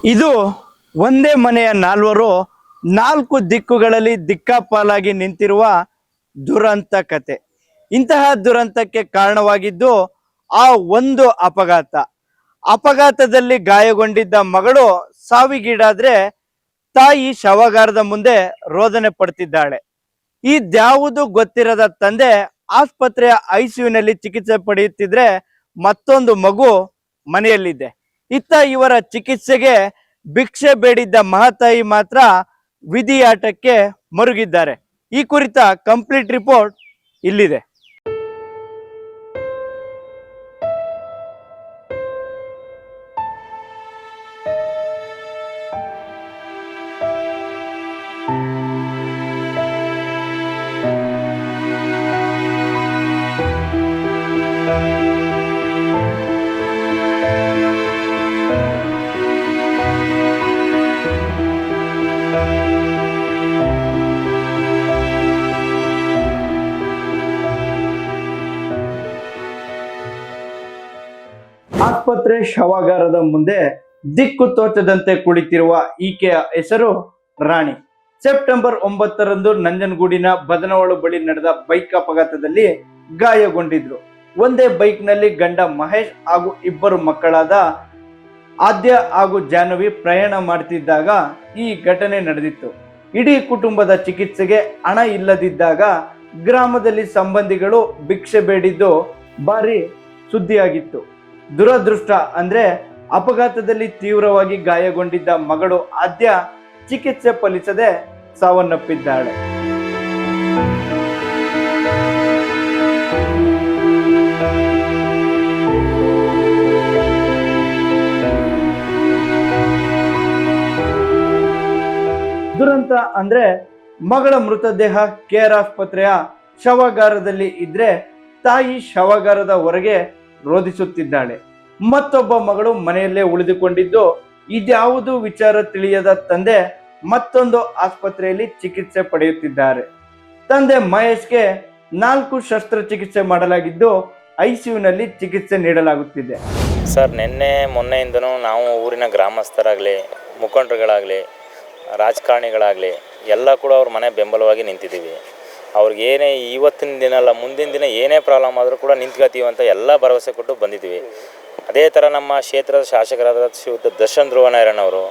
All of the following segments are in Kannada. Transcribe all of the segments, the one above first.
ಇದು ಒಂದೇ ಮನೆಯ ನಾಲ್ವರು ನಾಲ್ಕು ದಿಕ್ಕುಗಳಲ್ಲಿ ದಿಕ್ಕಾಪಾಲಾಗಿ ನಿಂತಿರುವ ದುರಂತ ಕತೆ. ಇಂತಹ ದುರಂತಕ್ಕೆ ಕಾರಣವಾಗಿದ್ದು ಆ ಒಂದು ಅಪಘಾತದಲ್ಲಿ ಗಾಯಗೊಂಡಿದ್ದ ಮಗಳು ಸಾವಿಗೀಡಾದ್ರೆ ತಾಯಿ ಶವಾಗಾರದ ಮುಂದೆ ರೋದನೆ ಪಡ್ತಿದ್ದಾಳೆ. ಇದ್ಯಾವುದು ಗೊತ್ತಿರದ ತಂದೆ ಆಸ್ಪತ್ರೆಯ ಐಸಿಯುನಲ್ಲಿ ಚಿಕಿತ್ಸೆ ಪಡೆಯುತ್ತಿದ್ರೆ ಮತ್ತೊಂದು ಮಗು ಮನೆಯಲ್ಲಿದೆ. ಇತ್ತ ಇವರ ಚಿಕಿತ್ಸೆಗೆ ಭಿಕ್ಷೆ ಬೇಡಿದ್ದ ಮಹಾತಾಯಿ ಮಾತ್ರ ವಿಧಿಯಾಟಕ್ಕೆ ಮರುಗಿದ್ದಾರೆ. ಈ ಕುರಿತ ಕಂಪ್ಲೀಟ್ ರಿಪೋರ್ಟ್ ಇಲ್ಲಿದೆ. ಆಸ್ಪತ್ರೆ ಶವಾಗಾರದ ಮುಂದೆ ದಿಕ್ಕು ತೋಚದಂತೆ ಕುಳಿತಿರುವ ಈಕೆಯ ಹೆಸರು ರಾಣಿ. ಸೆಪ್ಟೆಂಬರ್ 9ರಂದು ನಂಜನಗೂಡಿನ ಬದನವಳು ಬಳಿ ನಡೆದ ಬೈಕ್ ಅಪಘಾತದಲ್ಲಿ ಗಾಯಗೊಂಡಿದ್ರು. ಒಂದೇ ಬೈಕ್ ನಲ್ಲಿ ಗಂಡ ಮಹೇಶ್ ಹಾಗೂ ಇಬ್ಬರು ಮಕ್ಕಳಾದ ಆದ್ಯ ಹಾಗೂ ಜಾಹ್ನವಿ ಪ್ರಯಾಣ ಮಾಡ್ತಿದ್ದಾಗ ಈ ಘಟನೆ ನಡೆದಿತ್ತು. ಇಡೀ ಕುಟುಂಬದ ಚಿಕಿತ್ಸೆಗೆ ಹಣ ಇಲ್ಲದಿದ್ದಾಗ ಗ್ರಾಮದಲ್ಲಿ ಸಂಬಂಧಿಗಳು ಭಿಕ್ಷೆ ಬೇಡಿದ್ದು ಭಾರಿ ಸುದ್ದಿಯಾಗಿತ್ತು. ದುರದೃಷ್ಟ ಅಂದ್ರೆ ಅಪಘಾತದಲ್ಲಿ ತೀವ್ರವಾಗಿ ಗಾಯಗೊಂಡಿದ್ದ ಮಗಳು ಆದ್ಯ ಚಿಕಿತ್ಸೆ ಫಲಿಸದೆ ಸಾವನ್ನಪ್ಪಿದ್ದಾಳೆ. ದುರಂತ ಅಂದ್ರೆ ಮಗಳ ಮೃತದೇಹ ಕೇರ್ ಆಸ್ಪತ್ರೆಯ ಶವಾಗಾರದಲ್ಲಿ ಇದ್ರೆ ತಾಯಿ ಶವಾಗಾರದ ಹೊರಗೆ ರೋಧಿಸುತ್ತಿದ್ದಾಳೆ. ಮತ್ತೊಬ್ಬ ಮಗಳು ಮನೆಯಲ್ಲೇ ಉಳಿದುಕೊಂಡಿದ್ದು ಇದ್ಯಾವುದು ವಿಚಾರ ತಿಳಿಯದ ತಂದೆ ಮತ್ತೊಂದು ಆಸ್ಪತ್ರೆಯಲ್ಲಿ ಚಿಕಿತ್ಸೆ ಪಡೆಯುತ್ತಿದ್ದಾರೆ. ತಂದೆ ಮಹೇಶ್ಗೆ 4 ಶಸ್ತ್ರಚಿಕಿತ್ಸೆ ಮಾಡಲಾಗಿದ್ದು ಐಸಿಯುನಲ್ಲಿ ಚಿಕಿತ್ಸೆ ನೀಡಲಾಗುತ್ತಿದೆ. ಸರ್, ಮೊನ್ನೆಯಿಂದನೂ ನಾವು ಊರಿನ ಗ್ರಾಮಸ್ಥರಾಗಲಿ, ಮುಖಂಡರುಗಳಾಗಲಿ, ರಾಜಕಾರಣಿಗಳಾಗಲಿ ಎಲ್ಲ ಕೂಡ ಅವ್ರ ಮನೆ ಬೆಂಬಲವಾಗಿ ನಿಂತಿದ್ದೀವಿ. ಅವ್ರಿಗೆ ಏನೇ ಇವತ್ತಿನ ದಿನ ಅಲ್ಲ, ಮುಂದಿನ ದಿನ ಏನೇ ಪ್ರಾಬ್ಲಮ್ ಆದರೂ ಕೂಡ ನಿಂತ್ಕೋತೀವಿ ಅಂತ ಎಲ್ಲ ಭರವಸೆ ಕೊಟ್ಟು ಬಂದಿದ್ದೀವಿ. ಅದೇ ಥರ ನಮ್ಮ ಕ್ಷೇತ್ರದ ಶಾಸಕರಾದ ಶ್ರೀಯುತ ದರ್ಶನ್ ಧ್ರುವನಾರಾಯಣವರು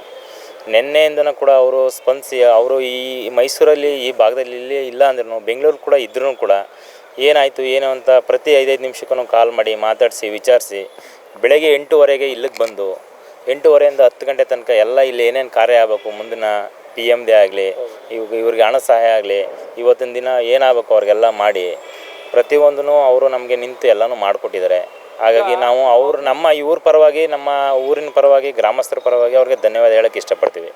ನಿನ್ನೆಯಿಂದನೂ ಕೂಡ ಅವರು ಸ್ಪಂದಿಸಿ, ಅವರು ಈ ಮೈಸೂರಲ್ಲಿ ಈ ಭಾಗದಲ್ಲಿ ಇಲ್ಲಿ ಇಲ್ಲ ಅಂದ್ರೂ ಬೆಂಗಳೂರು ಕೂಡ ಇದ್ರೂ ಕೂಡ ಏನಾಯಿತು ಏನು ಅಂತ ಪ್ರತಿ 5-5 ನಿಮಿಷಕ್ಕೂ ಕಾಲ್ ಮಾಡಿ ಮಾತಾಡಿಸಿ ವಿಚಾರಿಸಿ ಬೆಳಗ್ಗೆ 8:30ಗೆ ಇಲ್ಲಿಗೆ ಬಂದು 8:30ಯಿಂದ 10 ಗಂಟೆ ತನಕ ಎಲ್ಲ ಇಲ್ಲಿ ಏನೇನು ಕಾರ್ಯ ಆಗಬೇಕು, ಮುಂದಿನ PMD ಆಗಲಿ, ಇವ್ರಿಗೆ ಹಣ ಸಹಾಯ ಆಗಲಿ, ಇವತ್ತಿನ ದಿನ ಏನಾಗಬೇಕು ಅವ್ರಿಗೆಲ್ಲ ಮಾಡಿ ಪ್ರತಿಯೊಂದೂ ಅವರು ನಮಗೆ ನಿಂತು ಎಲ್ಲನೂ ಮಾಡಿಕೊಟ್ಟಿದ್ದಾರೆ. ಹಾಗಾಗಿ ನಾವು ನಮ್ಮ ಇವ್ರ ಪರವಾಗಿ, ನಮ್ಮ ಊರಿನ ಪರವಾಗಿ, ಗ್ರಾಮಸ್ಥರ ಪರವಾಗಿ ಅವ್ರಿಗೆ ಧನ್ಯವಾದ ಹೇಳೋಕ್ಕೆ ಇಷ್ಟಪಡ್ತೀವಿ.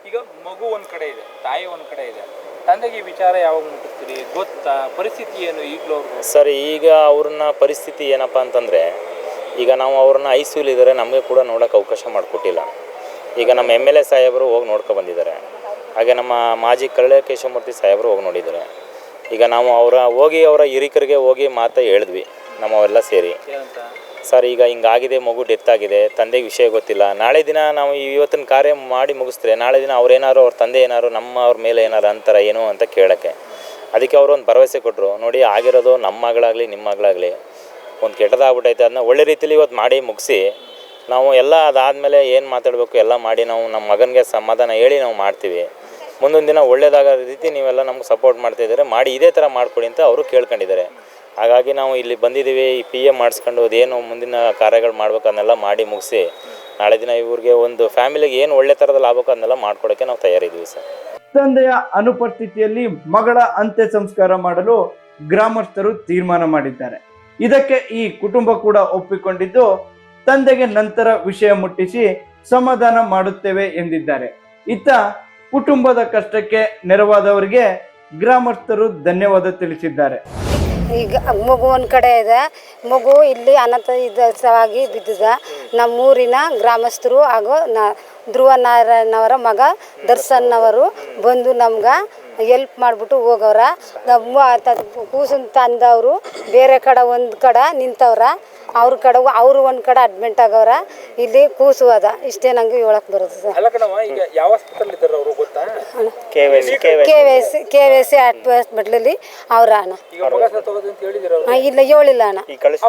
ಈಗ ಮಗು ಒಂದು ಕಡೆ ಇದೆ, ತಾಯಿ ಒಂದು ಕಡೆ ಇದೆ, ತಂದೆಗೆ ಈ ವಿಚಾರ ಯಾವಾಗ ಮುಟ್ಟಿಸ್ತೀರಿ, ಗೊತ್ತಾ? ಪರಿಸ್ಥಿತಿ ಏನು ಈಗಲೂ? ಸರ್, ಈಗ ಅವ್ರನ್ನ ಪರಿಸ್ಥಿತಿ ಏನಪ್ಪ ಅಂತಂದರೆ, ಈಗ ನಾವು ಅವ್ರನ್ನ ಐಸಿಯುಲಿ ಇದ್ದಾರೆ, ನಮಗೆ ಕೂಡ ನೋಡೋಕ್ಕೆ ಅವಕಾಶ ಮಾಡಿಕೊಟ್ಟಿಲ್ಲ. ಈಗ ನಮ್ಮ MLA ಸಾಹೇಬರು ಹೋಗಿ ನೋಡ್ಕೊಂಡು ಬಂದಿದ್ದಾರೆ. ಹಾಗೆ ನಮ್ಮ ಮಾಜಿ ಕಳ್ಳೆ ಕೇಶವಮೂರ್ತಿ ಸಾಹೇಬರು ಹೋಗಿ ನೋಡಿದ್ದಾರೆ. ಈಗ ನಾವು ಅವರ ಹಿರಿಕರಿಗೆ ಹೋಗಿ ಹೇಳಿದ್ವಿ ನಮ್ಮವೆಲ್ಲ ಸೇರಿ. ಸರ್, ಈಗ ಹಿಂಗಾಗಿದೆ, ಮಗು ಡೆತ್ ಆಗಿದೆ, ತಂದೆಗೆ ವಿಷಯ ಗೊತ್ತಿಲ್ಲ. ನಾಳೆ ದಿನ ನಾವು ಇವತ್ತಿನ ಕಾರ್ಯ ಮಾಡಿ ಮುಗಿಸ್ತಾರೆ, ನಾಳೆ ದಿನ ಅವ್ರೇನಾರು ಅವ್ರ ತಂದೆ ಏನಾರು ಅವ್ರ ಮೇಲೆ ಏನಾರು ಅಂತಾರೆ ಏನು ಅಂತ ಕೇಳೋಕ್ಕೆ. ಅದಕ್ಕೆ ಅವರು ಒಂದು ಭರವಸೆ ಕೊಟ್ಟರು, ನೋಡಿ ಆಗಿರೋದು ನಮ್ಮ ಮಗಳಾಗಲಿ ನಿಮ್ಮ ಮಗಳಾಗಲಿ ಒಂದು ಕೆಟ್ಟದಾಗ್ಬಿಟ್ಟೈತೆ, ಅದನ್ನ ಒಳ್ಳೆ ರೀತಿಯಲ್ಲಿ ಇವತ್ತು ಮಾಡಿ ಮುಗಿಸಿ ನಾವು ಎಲ್ಲ ಅದಾದಮೇಲೆ ಏನು ಮಾತಾಡಬೇಕು ಎಲ್ಲ ಮಾಡಿ ನಾವು ನಮ್ಮ ಮಗನಿಗೆ ಸಮಾಧಾನ ಹೇಳಿ ನಾವು ಮಾಡ್ತೀವಿ. ಮುಂದೊಂದು ದಿನ ಒಳ್ಳೇದಾಗೋ ರೀತಿ ನೀವೆಲ್ಲ ನಮ್ಗೆ ಸಪೋರ್ಟ್ ಮಾಡ್ತಾಯಿದ್ದಾರೆ, ಮಾಡಿ ಇದೇ ಥರ ಮಾಡಿಕೊಡಿ ಅಂತ ಅವರು ಕೇಳ್ಕೊಂಡಿದ್ದಾರೆ. ಹಾಗಾಗಿ ನಾವು ಇಲ್ಲಿ ಬಂದಿದ್ದೀವಿ. ಈ PM ಮಾಡಿಸ್ಕೊಂಡು ಅದೇನು ಮುಂದಿನ ಕಾರ್ಯಗಳು ಮಾಡ್ಬೇಕು ಅದನ್ನೆಲ್ಲ ಮಾಡಿ ಮುಗಿಸಿ ನಾಳೆ ದಿನ ಇವ್ರಿಗೆ ಒಂದು ಫ್ಯಾಮಿಲಿಗೆ ಏನು ಒಳ್ಳೆ ಥರದಲ್ಲಿ ಆಗ್ಬೇಕು ಅದನ್ನೆಲ್ಲ ಮಾಡ್ಕೊಡೋಕ್ಕೆ ನಾವು ತಯಾರಿದ್ದೀವಿ ಸರ್. ತಂದೆಯ ಅನುಪಸ್ಥಿತಿಯಲ್ಲಿ ಮಗಳ ಅಂತ್ಯ ಸಂಸ್ಕಾರ ಮಾಡಲು ಗ್ರಾಮಸ್ಥರು ತೀರ್ಮಾನ ಮಾಡಿದ್ದಾರೆ. ಇದಕ್ಕೆ ಈ ಕುಟುಂಬ ಕೂಡ ಒಪ್ಪಿಕೊಂಡಿದ್ದು ತಂದೆಗೆ ನಂತರ ವಿಷಯ ಮುಟ್ಟಿಸಿ ಸಮಾಧಾನ ಮಾಡುತ್ತೇವೆ ಎಂದಿದ್ದಾರೆ. ಇತ್ತ ಕುಟುಂಬದ ಕಷ್ಟಕ್ಕೆ ನೆರವಾದವರಿಗೆ ಗ್ರಾಮಸ್ಥರು ಧನ್ಯವಾದ ತಿಳಿಸಿದ್ದಾರೆ. ಈಗ ಮಗು ಒಂದು ಕಡೆ ಇದೆ, ಮಗು ಇಲ್ಲಿ ಅನಾಥವಾಗಿ ಬಿದ್ದಿದೆ. ನಮ್ಮೂರಿನ ಗ್ರಾಮಸ್ಥರು ಹಾಗೂ ಧ್ರುವನಾರಾಯಣವರ ಮಗ ದರ್ಶನ್ ಅವರು ಬಂದು ನಮ್ಗೆ ಎಲ್ಪ್ ಮಾಡಿಬಿಟ್ಟು ಹೋಗವ್ರ. ನಮ್ಮ ಕೂಸನ್ ತಂದವರು ಬೇರೆ ಕಡೆ ಒಂದು ಕಡೆ ನಿಂತವ್ರ. ಅವ್ರ ಕಡೆ ಅವರು ಒಂದು ಕಡೆ ಅಡ್ಮಿಂಟ್ ಆಗವ್ರ, ಇಲ್ಲಿ ಕೂಸು ಅದ. ಇಷ್ಟೇ ನಂಗೆ ಹೇಳಕ್ ಬರುತ್ತೆ ಸರ್. ಅಲ್ಲ ಕಣವ, ಈಗ ಯಾವ ಹಾಸ್ಪಿಟಲ್ ಇದ್ದಾರೆ ಅವರು ಗೊತ್ತಾ? KVC ಹಾಸ್ಪಿಟ್ಲಲ್ಲಿ ಅವ್ರ ಅಣ್ಣ. ಈಗ ಮಗ ಸತ್ತೋಗೋದು ಅಂತ ಹೇಳಿದಿರ ಇಲ್ಲ ಹೇಳಿಲ್ಲ ಅಣ್ಣ.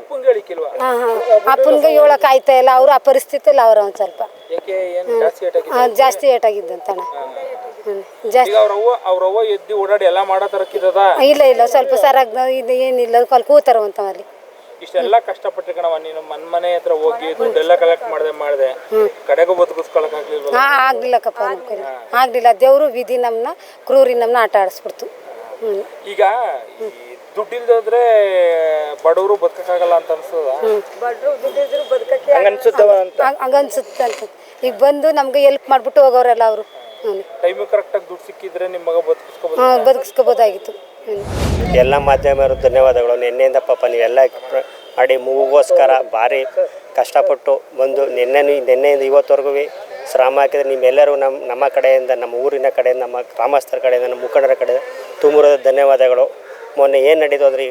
ಅಪ್ಪಂಗೆ ಹೇಳಿಕ್ಕಿಲ್ವಾ? ಅಪ್ಪನ್ಗೆ ಹೇಳಕ್ ಆಯ್ತಾ ಇಲ್ಲ. ಅವ್ರು ಆ ಪರಿಸ್ಥಿತಿಯಲ್ಲಿ ಅವ್ರ ಒಂದು ಸ್ವಲ್ಪ ಯಾಕೆ ಏನು ಜಾಸ್ತಿ ಏಟಾಗಿದೆ? ಜಾಸ್ತಿ ಏಟಾಗಿದ್ದಂತ ಅಣ್ಣ. ಈಗ ಅವ್ರವ್ವ ಎದ್ದು ಓಡಾಡಿ ಎಲ್ಲ ಮಾಡೋ ತರಕ್ಕಿದ್ದದ? ಇಲ್ಲ ಸ್ವಲ್ಪ ಸರಾಗ ಇದು ಏನಿಲ್ಲ, ಅಲ್ಲಿ ಕೂತಾರ ಅಂತ ಅಲ್ಲಿ. ಇಷ್ಟೆಲ್ಲ ಕಷ್ಟಪಟ್ಟೆ ಕಣವ ನೀನು, ಮನೆ ಹತ್ರ ಹೋಗಿ ದುಡ್ಡೆಲ್ಲ ಕಲೆಕ್ಟ್ ಮಾಡಿದೆ ಕಡೆಗೂ ಬದುಕಿಸ್ಕೊಳಕ್ ಆಗ್ಲಿಲ್ಲ? ಆಗ್ಲಿಲ್ಲಕ್ಕಪ್ಪ, ಆಗ್ಲಿಲ್ಲ. ದೇವ್ರು ವಿಧಿ ನಮ್ಮನ್ನ ಕ್ರೂರಿ ನಮ್ಮನ್ನ ಆಟ ಆಡಿಸ್ಬಿಡ್ತು. ಈಗ ದುಡ್ಡಿಲ್ದ್ರೆ ಬಡವರು ಬದುಕಕ್ಕಾಗಲ್ಲ ಅಂತ ಅನ್ಸದ? ಹಂಗನ್ಸುತ್ತೆ ಅಂತ. ಈಗ ಬಂದು ನಮ್ಗೆ ಹೆಲ್ಪ್ ಮಾಡ್ಬಿಟ್ಟು ಹೋಗೋರೆಲ್ಲ ಅವರು. ಟೈಮ್ ಕರೆಕ್ಟಾಗಿ ದುಡ್ಡು ಸಿಕ್ಕಿದ್ರೆ ನಿಮ್ಮ ಮಗ ಬದುಕಿಸ್ಕೋಬೋದಾಗಿತ್ತು. ಎಲ್ಲ ಮಾಧ್ಯಮರು ಧನ್ಯವಾದಗಳು. ನಿನ್ನೆಯಿಂದ ಪಾಪ ನೀವೆಲ್ಲ ಮಾಡಿ ಮೂಗೋಸ್ಕರ ಭಾರಿ ಕಷ್ಟಪಟ್ಟು ಬಂದು ನಿನ್ನೆಯಿಂದ ಇವತ್ತವರೆಗೂ ಶ್ರಮ ಹಾಕಿದ್ರೆ ನಿಮ್ಮೆಲ್ಲರೂ ನಮ್ಮ ಕಡೆಯಿಂದ, ನಮ್ಮ ಊರಿನ ಕಡೆಯಿಂದ, ನಮ್ಮ ಗ್ರಾಮಸ್ಥರ ಕಡೆಯಿಂದ, ನಮ್ಮ ಮುಖಂಡರ ಕಡೆಯಿಂದ ತುಂಬುರದ ಧನ್ಯವಾದಗಳು. ಮೊನ್ನೆ ಏನು ನಡೀತು ಅಂದರೆ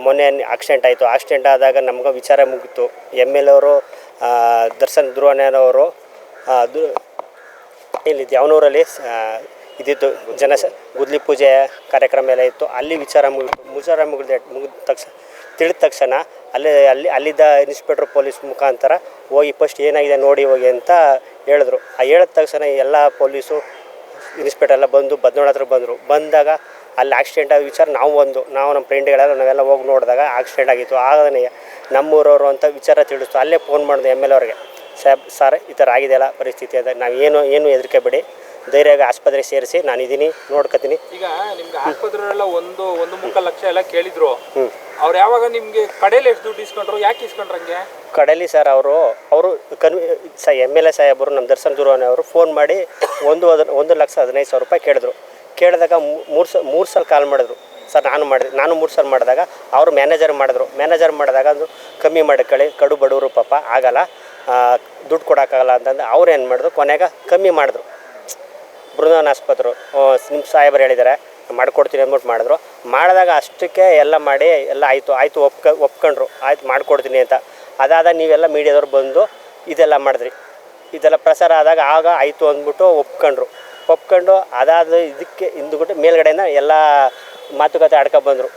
ಮೊನ್ನೆ ಆಕ್ಸಿಡೆಂಟ್ ಆಯಿತು. ಆಕ್ಸಿಡೆಂಟ್ ಆದಾಗ ನಮ್ಗೆ ವಿಚಾರ ಮುಗಿತು. MLA ಅವರು ದರ್ಶನ್ ಧ್ರುವಣ್ಣನವರು ಇಲ್ಲಿ ದ್ಯಾವನೂರಲ್ಲಿ ಇದ್ದಿತ್ತು ಗುದ್ಲಿ ಪೂಜೆ ಕಾರ್ಯಕ್ರಮ ಎಲ್ಲ ಇತ್ತು. ಅಲ್ಲಿ ವಿಚಾರ ಮುಗಿದ ತಿಳಿದ ತಕ್ಷಣ ಅಲ್ಲಿದ್ದ ಇನ್ಸ್ಪೆಕ್ಟ್ರ್ ಪೊಲೀಸ್ ಮುಖಾಂತರ ಹೋಗಿ ಫಸ್ಟ್ ಏನಾಗಿದೆ ನೋಡಿ ಹೋಗಿ ಅಂತ ಹೇಳಿದ್ರು. ಹೇಳಿದ ತಕ್ಷಣ ಎಲ್ಲ ಪೊಲೀಸು ಇನ್ಸ್ಪೆಕ್ಟರ್ ಎಲ್ಲ ಬಂದು ಬದ್ನೋಳ ಹತ್ರ ಬಂದಾಗ ಅಲ್ಲಿ ಆಕ್ಸಿಡೆಂಟ್ ಆದ ವಿಚಾರ ನಾವು ನಮ್ಮ ಫ್ರೆಂಡ್ಗಳೆಲ್ಲ ನಾವೆಲ್ಲ ಹೋಗಿ ನೋಡಿದಾಗ ಆಕ್ಸಿಡೆಂಟ್ ಆಗಿತ್ತು. ಆಗನೇ ನಮ್ಮೂರವರು ಅಂತ ವಿಚಾರ ತಿಳಿಸ್ತು. ಅಲ್ಲೇ ಫೋನ್ ಮಾಡಿದೆ MLA ಅವ್ರಿಗೆ, ಸರ್ ಈ ಥರ ಆಗಿದೆಯಲ್ಲ ಪರಿಸ್ಥಿತಿ ಅಂತ. ನಾವು ಏನು ಹೆದರಿಕೆ ಬಿಡಿ, ಧೈರ್ಯವಾಗಿ ಆಸ್ಪತ್ರೆಗೆ ಸೇರಿಸಿ ನಾನು ಇದೀನಿ, ನೋಡ್ಕೊತೀನಿ. ಈಗ ನಿಮ್ಗೆ ಆಸ್ಪತ್ರೆಲ್ಲ 1.25 ಲಕ್ಷ ಎಲ್ಲ ಕೇಳಿದ್ರು. ಅವ್ರು ಯಾವಾಗ ನಿಮ್ಗೆ ಕಡೆಯಲ್ಲಿ ಎಷ್ಟು ದುಡ್ಡು ಇಸ್ಕೊಂಡ್ರು? ಯಾಕೆ ಇಸ್ಕೊಂಡ್ರಂಗೆ? ಕಡೆಯಲ್ಲಿ ಸರ್ ಅವರು MLA ಸಾಹೇಬರು ನಮ್ಮ ದರ್ಶನ್ ದುರ್ವಾನೆ ಅವರು ಫೋನ್ ಮಾಡಿ 1,15,000 ರೂಪಾಯಿ ಕೇಳಿದ್ರು. ಕೇಳಿದಾಗ ಮೂರು ಸಲ ಕಾಲ್ ಮಾಡಿದ್ರು ಸರ್. ನಾನು 3 ಸಲ ಮಾಡಿದಾಗ ಅವರು ಮ್ಯಾನೇಜರ್ ಮಾಡಿದಾಗ ಅದು ಕಮ್ಮಿ ಮಾಡ್ಕೊಳ್ಳಿ, ಕಡು ಬಡವರು ಪಾಪ ಆಗಲ್ಲ, ದುಡ್ಡು ಕೊಡೋಕ್ಕಾಗಲ್ಲ ಅಂತಂದು ಅವ್ರು ಏನು ಮಾಡಿದ್ರು, ಕೊನೆಗೆ ಕಮ್ಮಿ ಮಾಡಿದ್ರು. ಬೃಂದಾವನ ಆಸ್ಪತ್ರೆ ನಿಮ್ಮ ಸಾಹೇಬರು ಹೇಳಿದ್ದಾರೆ ಮಾಡಿಕೊಡ್ತೀನಿ ಅಂದ್ಬಿಟ್ಟು ಮಾಡಿದಾಗ ಅಷ್ಟಕ್ಕೆ ಎಲ್ಲ ಮಾಡಿ ಎಲ್ಲ ಆಯಿತು ಒಪ್ಕೊಂಡ್ರು. ಆಯ್ತು ಮಾಡಿಕೊಡ್ತೀನಿ ಅಂತ. ಅದಾದ ನೀವೆಲ್ಲ ಮೀಡಿಯಾದವ್ರು ಬಂದು ಇದೆಲ್ಲ ಮಾಡಿದ್ರಿ. ಇದೆಲ್ಲ ಪ್ರಸಾರ ಆದಾಗ ಆಯಿತು ಅಂದ್ಬಿಟ್ಟು ಒಪ್ಕೊಂಡು ಅದಾದ ಇದಕ್ಕೆ ಹಿಂದುಬಿಟ್ಟು ಮೇಲ್ಗಡೆಯಿಂದ ಎಲ್ಲ ಮಾತುಕತೆ ಬಂದರು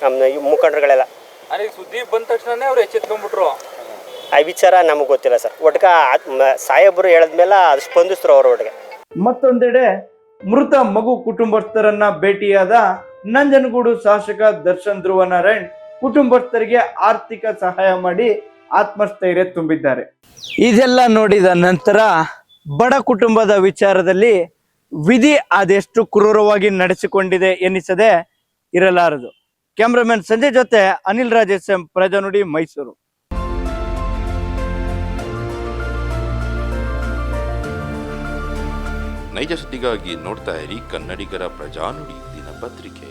ನಮ್ಮ ಮುಖಂಡರುಗಳೆಲ್ಲ. ಅದೇ ಸುದ್ದಿ ಬಂದ ತಕ್ಷಣನೇ ಅವ್ರು ಎಚ್ಚೆತ್ಕೊಂಡ್ಬಿಟ್ರು. ಆ ವಿಚಾರ ನಮಗೆ ಗೊತ್ತಿಲ್ಲ ಸರ್. ಒಟ್ಟಿಗೆ ಸಾಹೇಬರು ಹೇಳಿದ್ಮೇಲೆ ಅದು ಸ್ಪಂದಿಸಿದ್ರು ಅವ್ರ ಒಟ್ಟಿಗೆ. ಮತ್ತೊಂದೆಡೆ ಮೃತ ಮಗು ಕುಟುಂಬಸ್ಥರನ್ನ ಭೇಟಿಯಾದ ನಂಜನಗೂಡು ಶಾಸಕ ದರ್ಶನ್ ಧ್ರುವನಾರಾಯಣ್ ಕುಟುಂಬಸ್ಥರಿಗೆ ಆರ್ಥಿಕ ಸಹಾಯ ಮಾಡಿ ಆತ್ಮಸ್ಥೈರ್ಯ ತುಂಬಿದ್ದಾರೆ. ಇದೆಲ್ಲ ನೋಡಿದ ನಂತರ ಬಡ ಕುಟುಂಬದ ವಿಚಾರದಲ್ಲಿ ವಿಧಿ ಅದೆಷ್ಟು ಕ್ರೂರವಾಗಿ ನಡೆಸಿಕೊಂಡಿದೆ ಎನ್ನಿಸದೆ ಇರಲಾರದು. ಕ್ಯಾಮ್ರಾಮನ್ ಸಂಜಯ್ ಜೊತೆ ಅನಿಲ್ ರಾಜೇಶ್, ಪ್ರಜಾನುಡಿ, ಮೈಸೂರು. ನೈಜ ಸುದ್ದಿಗಾಗಿ ನೋಡ್ತಾ ಇರಿ ಕನ್ನಡಿಗರ ಪ್ರಜಾನುಡಿ ದಿನಪತ್ರಿಕೆ.